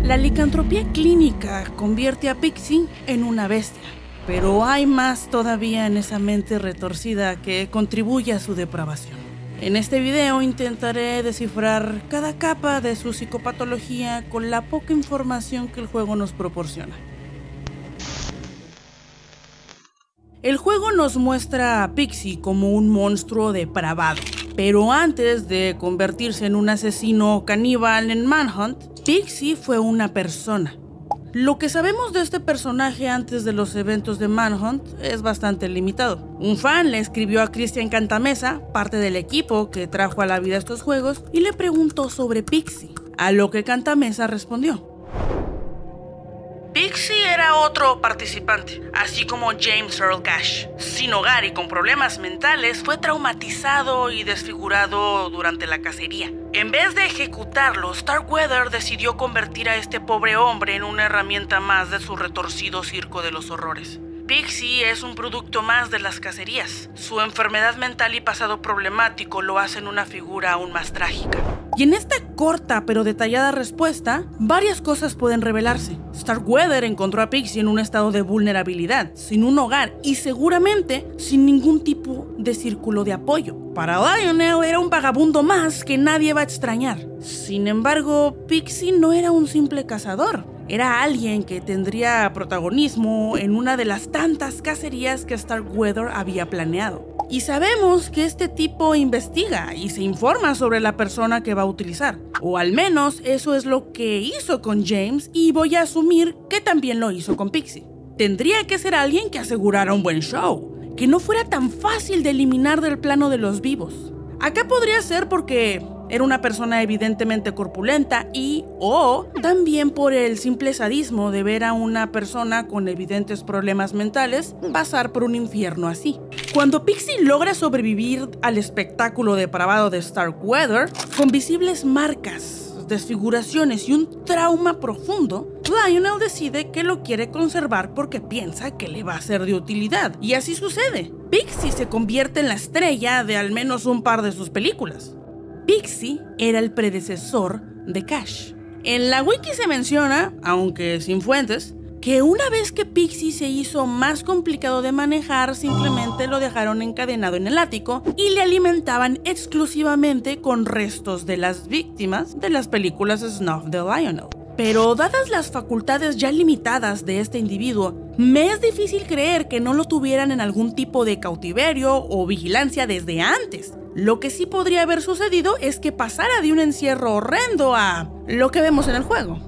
La licantropía clínica convierte a Pixie en una bestia, pero hay más todavía en esa mente retorcida que contribuye a su depravación. En este video intentaré descifrar cada capa de su psicopatología con la poca información que el juego nos proporciona. El juego nos muestra a Pixie como un monstruo depravado, pero antes de convertirse en un asesino caníbal en Manhunt, Pixie fue una persona. Lo que sabemos de este personaje antes de los eventos de Manhunt es bastante limitado. Un fan le escribió a Cristian Cantamessa, parte del equipo que trajo a la vida estos juegos, y le preguntó sobre Pixie, a lo que Cantamessa respondió: Pixie era otro participante, así como James Earl Cash. Sin hogar y con problemas mentales, fue traumatizado y desfigurado durante la cacería. En vez de ejecutarlo, Starkweather decidió convertir a este pobre hombre en una herramienta más de su retorcido circo de los horrores. Pixie es un producto más de las cacerías. Su enfermedad mental y pasado problemático lo hacen una figura aún más trágica. Y en esta corta pero detallada respuesta, varias cosas pueden revelarse. Starkweather encontró a Pixie en un estado de vulnerabilidad, sin un hogar y seguramente sin ningún tipo de círculo de apoyo. Para Lionel era un vagabundo más que nadie va a extrañar. Sin embargo, Pixie no era un simple cazador. Era alguien que tendría protagonismo en una de las tantas cacerías que Starkweather había planeado. Y sabemos que este tipo investiga y se informa sobre la persona que va a utilizar. O al menos eso es lo que hizo con James y voy a asumir que también lo hizo con Pixie. Tendría que ser alguien que asegurara un buen show, que no fuera tan fácil de eliminar del plano de los vivos. Acá podría ser porque era una persona evidentemente corpulenta o también por el simple sadismo de ver a una persona con evidentes problemas mentales pasar por un infierno así. Cuando Pixie logra sobrevivir al espectáculo depravado de Starkweather, con visibles marcas, desfiguraciones y un trauma profundo, Lionel decide que lo quiere conservar porque piensa que le va a ser de utilidad. Y así sucede. Pixie se convierte en la estrella de al menos un par de sus películas. Pixie era el predecesor de Cash. En la wiki se menciona, aunque sin fuentes, que una vez que Pixie se hizo más complicado de manejar, simplemente lo dejaron encadenado en el ático y le alimentaban exclusivamente con restos de las víctimas de las películas Snuff de Lionel. Pero dadas las facultades ya limitadas de este individuo, me es difícil creer que no lo tuvieran en algún tipo de cautiverio o vigilancia desde antes. Lo que sí podría haber sucedido es que pasara de un encierro horrendo a lo que vemos en el juego.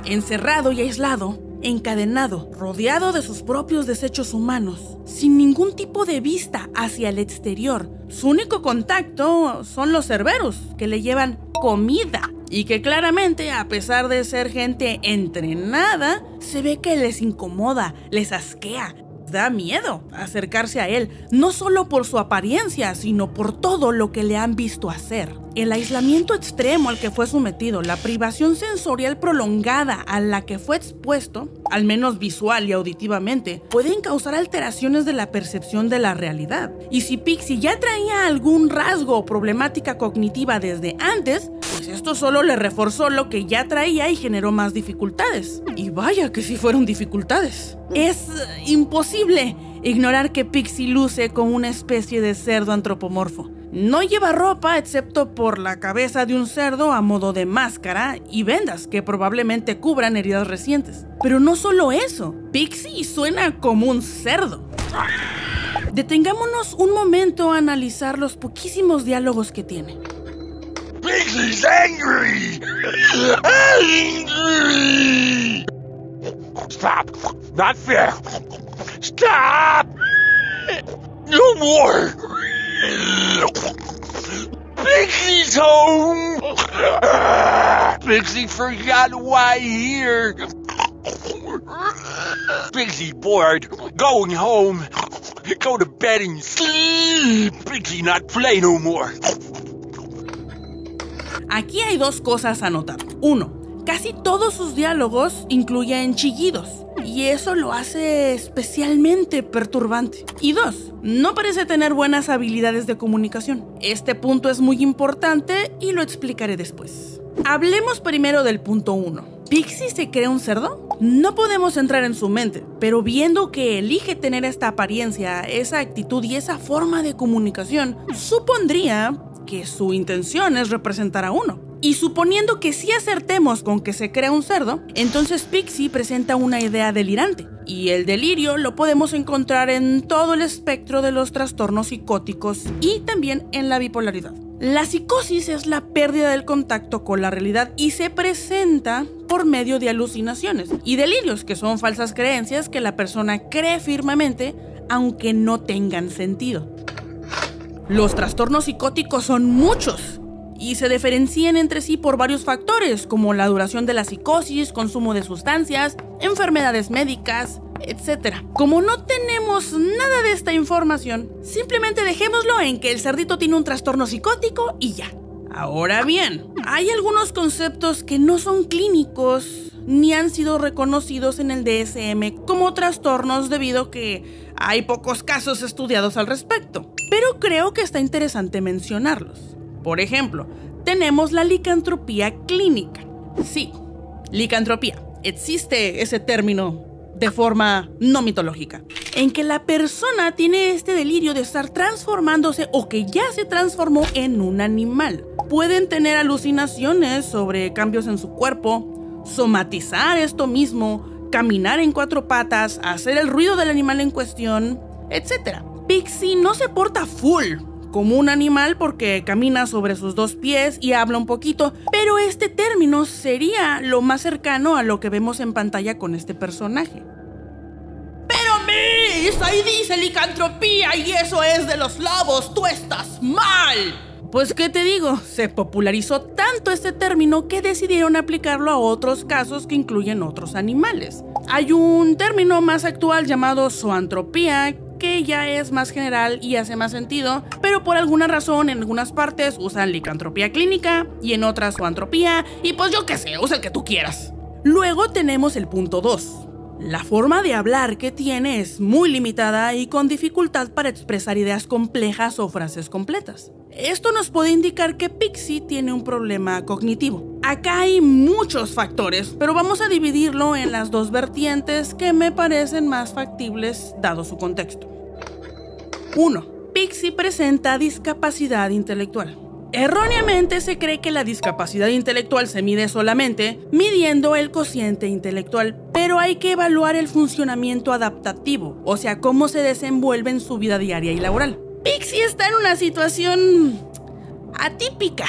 Encerrado y aislado, encadenado, rodeado de sus propios desechos humanos, sin ningún tipo de vista hacia el exterior. Su único contacto son los Cerberus, que le llevan comida y que claramente, a pesar de ser gente entrenada, se ve que les incomoda, les asquea. Da miedo acercarse a él, no solo por su apariencia, sino por todo lo que le han visto hacer. El aislamiento extremo al que fue sometido, la privación sensorial prolongada a la que fue expuesto, al menos visual y auditivamente, pueden causar alteraciones de la percepción de la realidad. Y si Pixie ya traía algún rasgo o problemática cognitiva desde antes, pues esto solo le reforzó lo que ya traía y generó más dificultades. Y vaya que sí fueron dificultades. Es imposible ignorar que Pixie luce como una especie de cerdo antropomorfo. No lleva ropa excepto por la cabeza de un cerdo a modo de máscara y vendas que probablemente cubran heridas recientes. Pero no solo eso, Pixie suena como un cerdo. Detengámonos un momento a analizar los poquísimos diálogos que tiene. Pixie's angry! Angry! Stop! Not fair! Stop! No more! Pixie's home! Pixie forgot why here! Pixie bored, going home. Go to bed and sleep! Pixie not play no more! Aquí hay dos cosas a notar. Uno, casi todos sus diálogos incluyen chillidos, y eso lo hace especialmente perturbante. Y dos, no parece tener buenas habilidades de comunicación. Este punto es muy importante y lo explicaré después. Hablemos primero del punto 1. ¿Pixie se cree un cerdo? No podemos entrar en su mente, pero viendo que elige tener esta apariencia, esa actitud y esa forma de comunicación, supondría que su intención es representar a uno. Y suponiendo que sí acertemos con que se crea un cerdo, entonces Pixie presenta una idea delirante. Y el delirio lo podemos encontrar en todo el espectro de los trastornos psicóticos y también en la bipolaridad. La psicosis es la pérdida del contacto con la realidad y se presenta por medio de alucinaciones y delirios, que son falsas creencias que la persona cree firmemente aunque no tengan sentido. Los trastornos psicóticos son muchos y se diferencian entre sí por varios factores, como la duración de la psicosis, consumo de sustancias, enfermedades médicas, etc. Como no tenemos nada de esta información, simplemente dejémoslo en que el cerdito tiene un trastorno psicótico y ya. Ahora bien, hay algunos conceptos que no son clínicos ni han sido reconocidos en el DSM como trastornos debido a que hay pocos casos estudiados al respecto, pero creo que está interesante mencionarlos. Por ejemplo, tenemos la licantropía clínica. Sí, licantropía. Existe ese término de forma no mitológica, en que la persona tiene este delirio de estar transformándose o que ya se transformó en un animal. Pueden tener alucinaciones sobre cambios en su cuerpo, somatizar esto mismo, caminar en 4 patas, hacer el ruido del animal en cuestión, etc. Pixie no se porta full como un animal porque camina sobre sus 2 pies y habla un poquito, pero este término sería lo más cercano a lo que vemos en pantalla con este personaje. ¡Pero Miss! Ahí dice licantropía y eso es de los lobos, ¡tú estás mal! Pues qué te digo, se popularizó tanto este término que decidieron aplicarlo a otros casos que incluyen otros animales. Hay un término más actual llamado zoantropía, que ya es más general y hace más sentido, pero por alguna razón en algunas partes usan licantropía clínica y en otras zoantropía, y pues yo qué sé, usa el que tú quieras. Luego tenemos el punto 2. La forma de hablar que tiene es muy limitada y con dificultad para expresar ideas complejas o frases completas. Esto nos puede indicar que Pixie tiene un problema cognitivo. Acá hay muchos factores, pero vamos a dividirlo en las 2 vertientes que me parecen más factibles dado su contexto. 1. Pixie presenta discapacidad intelectual. Erróneamente se cree que la discapacidad intelectual se mide solamente midiendo el cociente intelectual, pero hay que evaluar el funcionamiento adaptativo, o sea, cómo se desenvuelve en su vida diaria y laboral. Pixie está en una situación atípica,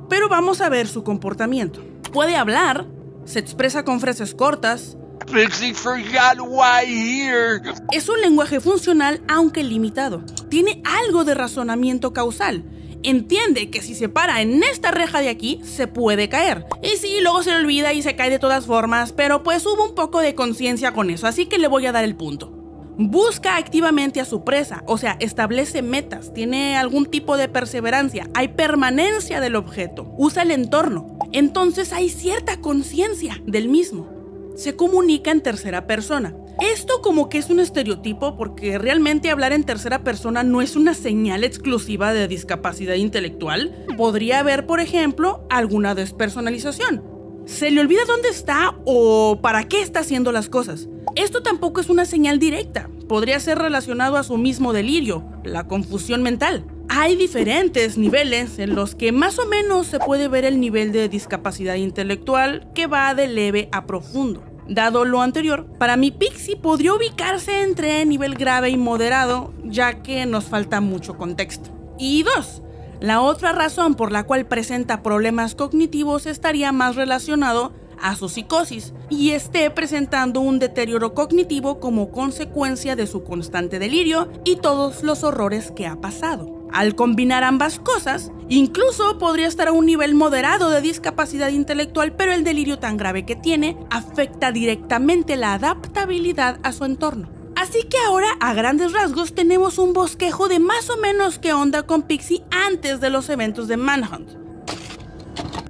pero vamos a ver su comportamiento. Puede hablar, se expresa con frases cortas. Pixie forgot why here. Es un lenguaje funcional aunque limitado. Tiene algo de razonamiento causal. Entiende que si se para en esta reja de aquí, se puede caer. Y sí, luego se le olvida y se cae de todas formas, pero pues hubo un poco de conciencia con eso, así que le voy a dar el punto. Busca activamente a su presa, o sea, establece metas, tiene algún tipo de perseverancia, hay permanencia del objeto, usa el entorno, entonces hay cierta conciencia del mismo. Se comunica en tercera persona. Esto como que es un estereotipo porque realmente hablar en tercera persona no es una señal exclusiva de discapacidad intelectual. Podría haber, por ejemplo, alguna despersonalización. Se le olvida dónde está o para qué está haciendo las cosas. Esto tampoco es una señal directa. Podría ser relacionado a su mismo delirio, la confusión mental. Hay diferentes niveles en los que más o menos se puede ver el nivel de discapacidad intelectual que va de leve a profundo. Dado lo anterior, para mí Pixie podría ubicarse entre nivel grave y moderado, ya que nos falta mucho contexto. Y 2. La otra razón por la cual presenta problemas cognitivos estaría más relacionado a su psicosis y esté presentando un deterioro cognitivo como consecuencia de su constante delirio y todos los horrores que ha pasado. Al combinar ambas cosas, incluso podría estar a un nivel moderado de discapacidad intelectual, pero el delirio tan grave que tiene afecta directamente la adaptabilidad a su entorno. Así que ahora, a grandes rasgos, tenemos un bosquejo de más o menos qué onda con Pixie antes de los eventos de Manhunt.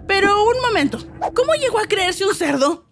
Pero un momento, ¿cómo llegó a creerse un cerdo?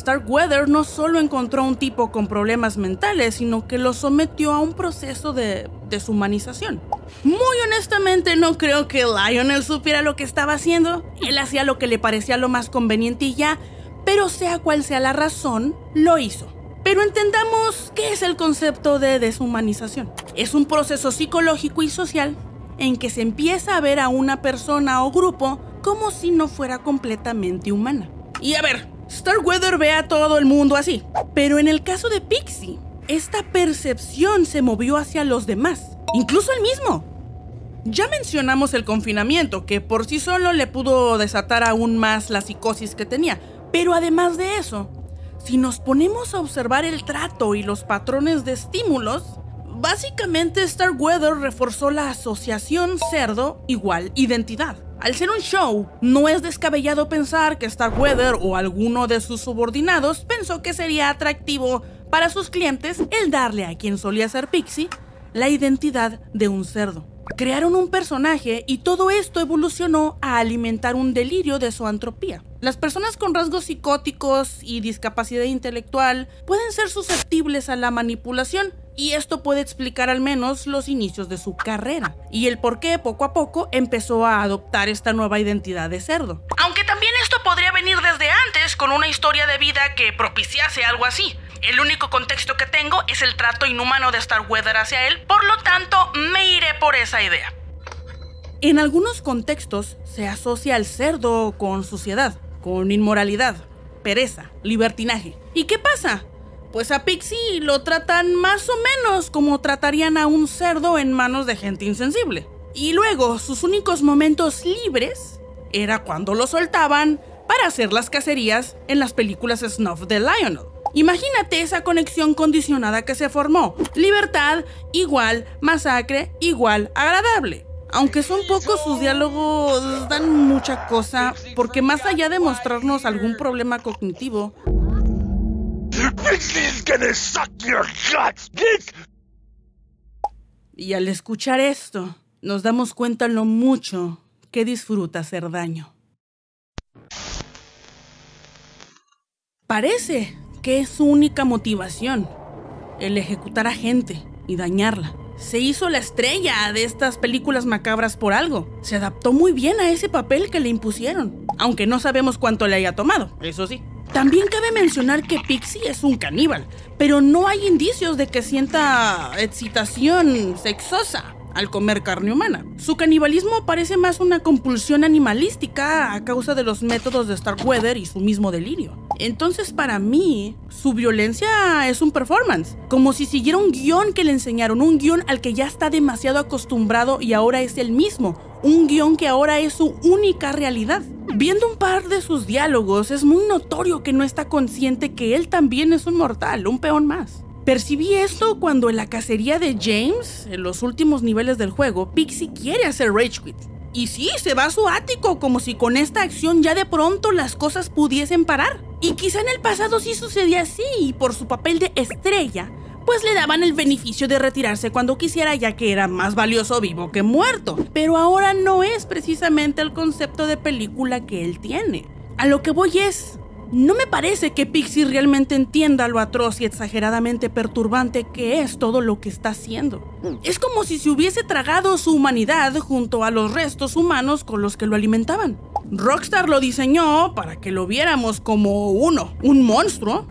Starkweather no solo encontró a un tipo con problemas mentales, sino que lo sometió a un proceso de deshumanización. Muy honestamente no creo que Lionel supiera lo que estaba haciendo. Él hacía lo que le parecía lo más conveniente y ya, pero sea cual sea la razón, lo hizo. Pero entendamos qué es el concepto de deshumanización. Es un proceso psicológico y social en que se empieza a ver a una persona o grupo como si no fuera completamente humana. Y a ver, Starkweather ve a todo el mundo así, pero en el caso de Pixie, esta percepción se movió hacia los demás, incluso él mismo. Ya mencionamos el confinamiento, que por sí solo le pudo desatar aún más la psicosis que tenía, pero además de eso, si nos ponemos a observar el trato y los patrones de estímulos, básicamente Starkweather reforzó la asociación cerdo igual identidad. Al ser un show, no es descabellado pensar que Starkweather o alguno de sus subordinados pensó que sería atractivo para sus clientes el darle a quien solía ser Pixie la identidad de un cerdo. Crearon un personaje y todo esto evolucionó a alimentar un delirio de zoantropía. Las personas con rasgos psicóticos y discapacidad intelectual pueden ser susceptibles a la manipulación y esto puede explicar al menos los inicios de su carrera y el por qué poco a poco empezó a adoptar esta nueva identidad de cerdo. Aunque también esto podría venir desde antes con una historia de vida que propiciase algo así. El único contexto que tengo es el trato inhumano de Starkweather hacia él, por lo tanto me iré por esa idea. En algunos contextos se asocia al cerdo con suciedad, con inmoralidad, pereza, libertinaje. ¿Y qué pasa? Pues a Pixie lo tratan más o menos como tratarían a un cerdo en manos de gente insensible. Y luego sus únicos momentos libres era cuando lo soltaban para hacer las cacerías en las películas snuff de Lionel. Imagínate esa conexión condicionada que se formó. Libertad igual masacre igual agradable. Aunque son pocos, sus diálogos dan mucha cosa, porque más allá de mostrarnos algún problema cognitivo, y al escuchar esto, nos damos cuenta lo mucho que disfruta hacer daño. Parece que es su única motivación, el ejecutar a gente y dañarla. Se hizo la estrella de estas películas macabras por algo. Se adaptó muy bien a ese papel que le impusieron, aunque no sabemos cuánto le haya tomado, eso sí. También cabe mencionar que Pixie es un caníbal, pero no hay indicios de que sienta excitación sexosa al comer carne humana. Su canibalismo parece más una compulsión animalística a causa de los métodos de Starkweather y su mismo delirio. Entonces, para mí, su violencia es un performance, como si siguiera un guión que le enseñaron, un guión al que ya está demasiado acostumbrado y ahora es el mismo, un guión que ahora es su única realidad. Viendo un par de sus diálogos, es muy notorio que no está consciente que él también es un mortal, un peón más. Percibí esto cuando en la cacería de James, en los últimos niveles del juego, Pixie quiere hacer Rage Quit. Y sí, se va a su ático, como si con esta acción ya de pronto las cosas pudiesen parar. Y quizá en el pasado sí sucedía así, y por su papel de estrella, pues le daban el beneficio de retirarse cuando quisiera, ya que era más valioso vivo que muerto. Pero ahora no es precisamente el concepto de película que él tiene. A lo que voy es, no me parece que Pixie realmente entienda lo atroz y exageradamente perturbante que es todo lo que está haciendo. Es como si se hubiese tragado su humanidad junto a los restos humanos con los que lo alimentaban. Rockstar lo diseñó para que lo viéramos como 1, un monstruo,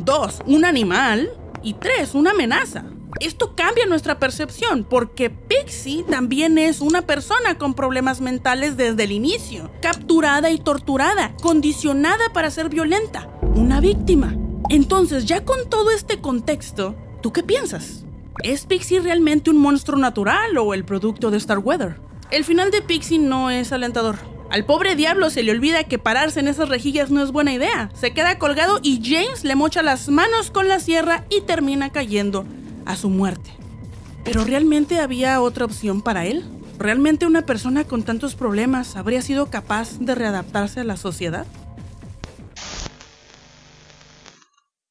2, un animal y 3, una amenaza. Esto cambia nuestra percepción porque Pixie también es una persona con problemas mentales desde el inicio, capturada y torturada, condicionada para ser violenta, una víctima. Entonces, ya con todo este contexto, ¿tú qué piensas? ¿Es Pixie realmente un monstruo natural o el producto de Starkweather? El final de Pixie no es alentador. Al pobre diablo se le olvida que pararse en esas rejillas no es buena idea. Se queda colgado y James le mocha las manos con la sierra y termina cayendo a su muerte. ¿Pero realmente había otra opción para él? ¿Realmente una persona con tantos problemas habría sido capaz de readaptarse a la sociedad?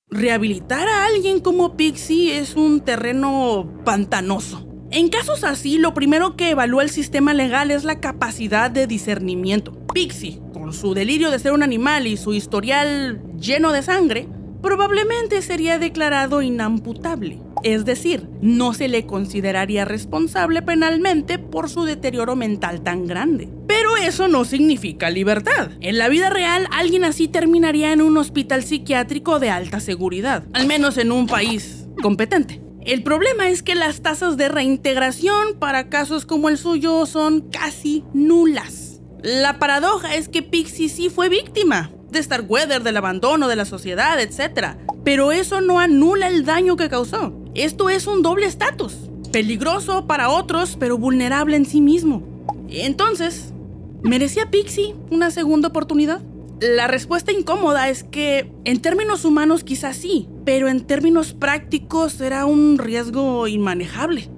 Rehabilitar a alguien como Pixie es un terreno pantanoso. En casos así, lo primero que evalúa el sistema legal es la capacidad de discernimiento. Pixie, con su delirio de ser un animal y su historial lleno de sangre, probablemente sería declarado inamputable. Es decir, no se le consideraría responsable penalmente por su deterioro mental tan grande. Pero eso no significa libertad. En la vida real, alguien así terminaría en un hospital psiquiátrico de alta seguridad, al menos en un país competente. El problema es que las tasas de reintegración para casos como el suyo son casi nulas. La paradoja es que Pixie sí fue víctima de Starkweather, del abandono de la sociedad, etc. Pero eso no anula el daño que causó. Esto es un doble estatus, peligroso para otros, pero vulnerable en sí mismo. Entonces, ¿merecía Pixie una segunda oportunidad? La respuesta incómoda es que, en términos humanos quizás sí, pero en términos prácticos era un riesgo inmanejable.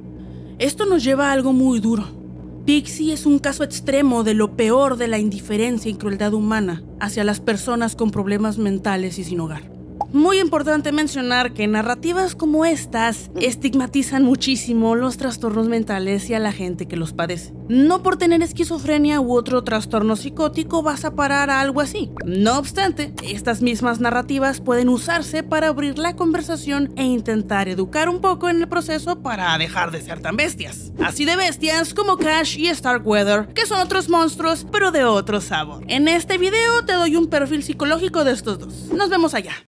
Esto nos lleva a algo muy duro. Pixie es un caso extremo de lo peor de la indiferencia y crueldad humana hacia las personas con problemas mentales y sin hogar. Muy importante mencionar que narrativas como estas estigmatizan muchísimo los trastornos mentales y a la gente que los padece. No por tener esquizofrenia u otro trastorno psicótico vas a parar a algo así. No obstante, estas mismas narrativas pueden usarse para abrir la conversación e intentar educar un poco en el proceso para dejar de ser tan bestias. Así de bestias como Cash y Starkweather, que son otros monstruos, pero de otro sabor. En este video te doy un perfil psicológico de estos dos. Nos vemos allá.